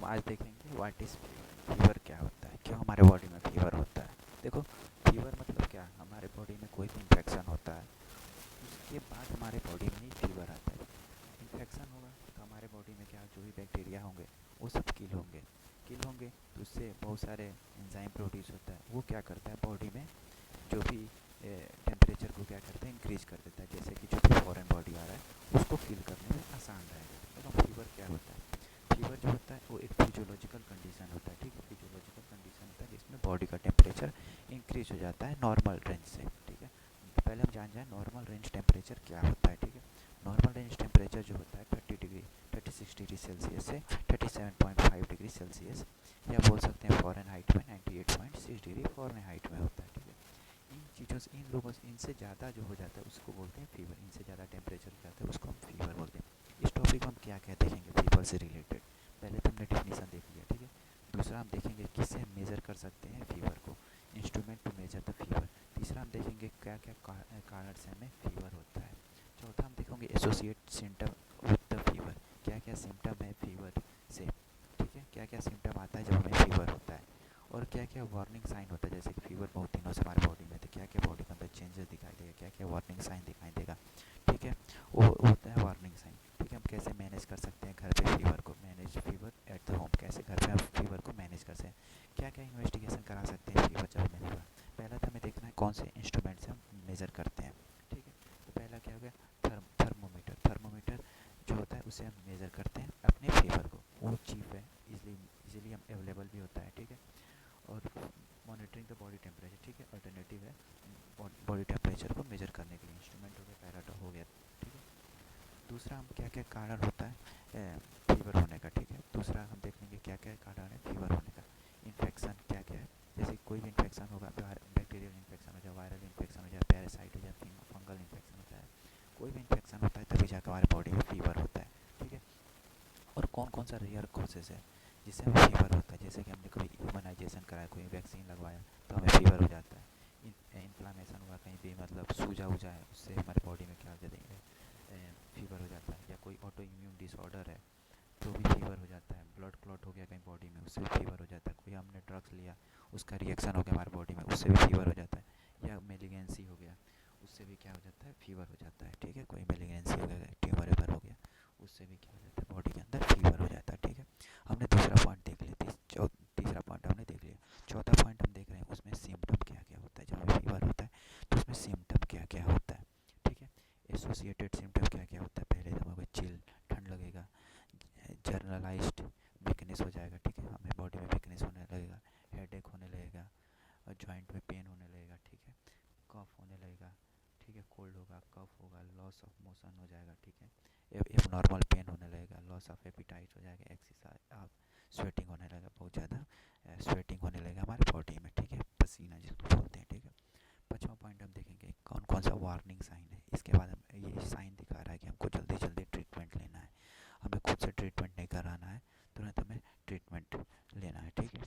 हम आज देखेंगे व्हाट इज़ फीवर। फीवर क्या होता है, क्यों हमारे बॉडी में फीवर होता है। देखो, फीवर मतलब क्या, हमारे बॉडी में कोई भी इन्फेक्शन होता है, उसके बाद हमारे बॉडी में ही फीवर आता है। इन्फेक्शन होगा तो हमारे बॉडी में क्या, जो भी बैक्टीरिया होंगे वो सब किल होंगे तो उससे बहुत सारे एंजाइम प्रोड्यूस होता है। वो क्या करता है, बॉडी में जो भी टेम्परेचर को क्या करता है, इंक्रीज कर देता है। जैसे कि जो भी फॉरेन बॉडी आ रहा है उसको किल करने में आसान रहेगा। तो फीवर क्या होता है, फीवर जो होता है वो एक फिजियोलॉजिकल कंडीशन होता है। ठीक है, फिजियोलॉजिकल कंडीशन होता है जिसमें बॉडी का टेम्परेचर इंक्रीज हो जाता है नॉर्मल रेंज से। ठीक है, तो पहले हम जान जाए नॉर्मल रेंज टेम्परेचर क्या होता है। ठीक है, नॉर्मल रेंज टेम्परेचर जो होता है 36 डिग्री सेल्सियस से 37.5 डिग्री सेल्सियस, या बोल सकते हैं फॉरेन हाइट में 98.6 डिग्री फॉरेन हाइट में होता है। ठीक है, इन चीज़ों से, इन लोगों से, इनसे ज़्यादा जो हो जाता है उसको बोलते हैं फीवर। इनसे ज़्यादा टेम्परेचर हो जाता है उसको हम फीवर बोलते हैं। इस टॉपिक में हम क्या क्या देखेंगे फीवर से रिलेटेड। पहले तो हमने डेफिनेशन देख लिया। ठीक है, दूसरा हम देखेंगे किससे हम मेज़र कर सकते हैं फीवर को, instrument to measure the fever. तीसरा हम देखेंगे क्या क्या कारण से हमें फीवर होता है। चौथा हम देखेंगे associate symptom with the fever, क्या क्या सिम्टम है फीवर से। ठीक है, क्या क्या सिम्टम आता है जब हमें फीवर होता है, और क्या क्या वार्निंग साइन होता है। जैसे कि फीवर बहुत दिनों से हमारे बॉडी में, तो क्या क्या बॉडी के अंदर चेंजेस दिखाई देगा, क्या क्या वार्निंग साइन दिखाई देगा। ठीक है, वो होता है वार्निंग साइन। ठीक है, हम कैसे मैनेज कर सकते हैं घर पे फीवर को, manage fever at the home, कैसे घर पे हम फीवर को मैनेज कर सकते हैं, क्या क्या इन्वेस्टिगेशन करा सकते हैं फीवर जब हमें हुआ। पहला तो हमें देखना है कौन से इंस्ट्रूमेंट से हम मेज़र करते हैं। ठीक है, तो पहला क्या हो गया, थर्मोमीटर। थर्मोमीटर जो होता है उससे हम मेज़र करते हैं अपने फीवर को। वो चीप है, इजीली हम अवेलेबल भी होता है। ठीक है, और मॉनिटरिंग द बॉडी टेम्परेचर। ठीक है, अल्टरनेटिव है बॉडी टेम्परेचर को मेजर करने के लिए। इंस्ट्रूमेंट हो गया, पहला तो हो गया। ठीक है, दूसरा हम क्या क्या कारण होता है फीवर होने का। ठीक है, दूसरा हम देख लेंगे क्या क्या कारण है फीवर होने का। इन्फेक्शन क्या क्या है, जैसे कोई भी इन्फेक्शन होगा, बैक्टीरियल इन्फेक्शन हो जाए, वायरल इन्फेक्शन हो जाए, पैरासाइट हो जाए, फंगल इन्फेक्शन हो जाए, कोई भी इन्फेक्शन होता है तभी जाकर हमारे बॉडी में फीवर होता है। ठीक है, और कौन कौन सा रेयर कॉजेज़ है जिससे हमें फीवर होता है। जैसे कि हमने कोई इम्यूनाइजेशन कराया, कोई वैक्सीन लगवाया तो हमें फीवर हो जाता है। इन्फ्लामेशन हुआ कहीं भी, मतलब सूजा उजा है, उससे हमारे बॉडी में क्या हो जाता है, फीवर हो जाता है। या कोई ऑटो इम्यून डिसऑर्डर है तो भी फीवर हो जाता है। ब्लड क्लॉट हो गया कहीं बॉडी में, उससे भी फीवर हो जाता है। कोई हमने ड्रग्स लिया, उसका रिएक्शन हो गया हमारे बॉडी में, उससे भी फीवर हो जाता है। या मेलिगेंसी हो गया, उससे भी क्या हो जाता है, फीवर हो जाता है। ठीक है, कोई मेलिगेंसी हो गया, ट्यूमर वेमर हो गया, उससे भी क्या हो जाता है, बॉडी के अंदर फीवर हो जाता है। ठीक है, हमने दूसरा पॉइंट देख लिया, तीसरा पॉइंट हमने देख लिया। चौथा पॉइंट हम देख रहे हैं उसमें सिम्टम क्या क्या होता है। जब हमें फीवर होता है तो उसमें सिम्टम क्या क्या होता है। ठीक है, एसोसिएटेड सिम्टम क्या क्या होता है। पहले तो हमें चिल, ठंड लगेगा, जर्नलाइज्ड वीकनेस हो जाएगा। ठीक है, हमें बॉडी में वीकनेस होने लगेगा, हेडेक होने लगेगा, और जॉइंट में पेन होने लगेगा। ठीक है, कफ होने लगेगा। ठीक है, कोल्ड होगा, कफ होगा, लॉस ऑफ मोशन हो जाएगा। ठीक है, एब नॉर्मल पेन होने लगेगा, लॉस ऑफ एपिटाइट हो जाएगा, एक्सरसाइज आप स्वेटिंग होने लगेगा, बहुत ज़्यादा स्वेटिंग होने लगेगा हमारे बॉडी में। ठीक है, पसीना जिसको बोलते हैं। ठीक है, पाँचवा पॉइंट हम देखेंगे कौन कौन सा वार्निंग साइन है। इसके बाद हम ये साइन दिखा रहा है कि हमको जल्दी जल्दी ट्रीटमेंट लेना है, हमें खुद से ट्रीटमेंट नहीं कराना है, तुरंत हमें ट्रीटमेंट लेना है। ठीक है,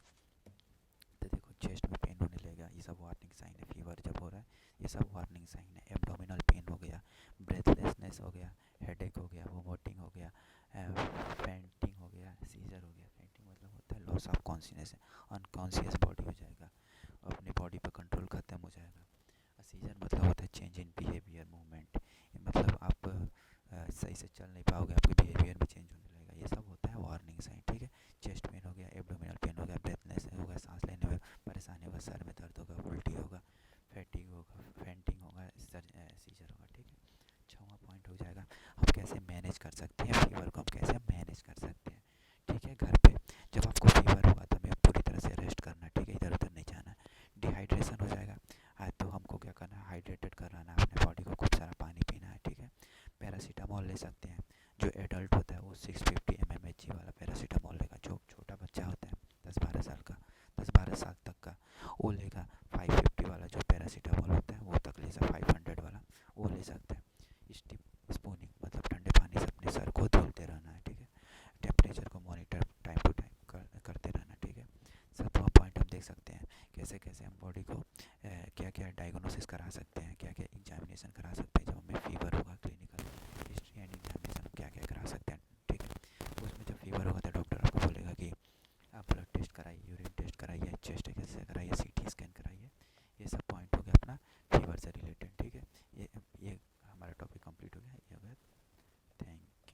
तो देखो चेस्ट में पेन होने लगेगा, ये सब वार्निंग साइन है। फीवर जब हो रहा है ये सब वार्निंग साइन है। एब्डोमिनल पेन हो गया, ब्रेथलेसनेस हो गया, हेडेक हो गया, वोमिटिंग हो गया, फेंटिंग हो गया, सीजर हो गया। फेंटिंग मतलब होता है loss of consciousness, unconscious body हो जाएगा, अपनी बॉडी पर कंट्रोल खत्म हो जाएगा। सीजर मतलब होता है चेंज इन बिहेवियर, मूवमेंट, मतलब आप सही से चल नहीं पाओगे, आपके बिहेवियर में चेंज होने लगेगा। ये सब होता है वार्निंग साइन। ठीक है, चेस्ट पेन हो गया, एब्डोमिनल पेन हो गया, ब्रेथनेस होगा, सांस लेने में परेशानी होगा, सर में दर्द होगा, उल्टी होगा, फैटिग होगा, फेंटिंग होगा, सीजर होगा। ठीक है, छठवां पॉइंट हो जाएगा हम कैसे मैनेज कर सकते हैं फीवर को, हम कैसे मैनेज कर सकते हैं। ठीक है, घर पे जब आपको फीवर होगा तो हमें पूरी तरह से रेस्ट करना है। ठीक है, इधर उधर नहीं जाना है। डिहाइड्रेशन हो जाएगा तो हमको क्या करना है, हाइड्रेटेड कराना है अपने बॉडी को, खूब सारा पानी पीना है। ठीक है, पैरासीटामोल ले सकते हैं। जो एडल्ट होता है वो 650 mmHg वाला पैरासीटामोल लेगा। जो छोटा बच्चा होता है 10-12 साल का, 10-12 साल तक का, वो लेगा 550 वाला जो पैरासीटामोल होता है, वो तक ले सकता, 500 वाला वो ले सकता है। स्टीप स्पूनिंग मतलब ठंडे पानी से अपने सर को धुलते रहना है। ठीक है, टेम्परेचर को मॉनिटर टाइम टू टाइम करते रहना। ठीक है, सातवां पॉइंट हम देख सकते हैं कैसे कैसे हम बॉडी को क्या क्या डायग्नोसिस करा सकते हैं, क्या क्या एग्जामिनेशन करा सकते हैं जब हमें फीवर हो।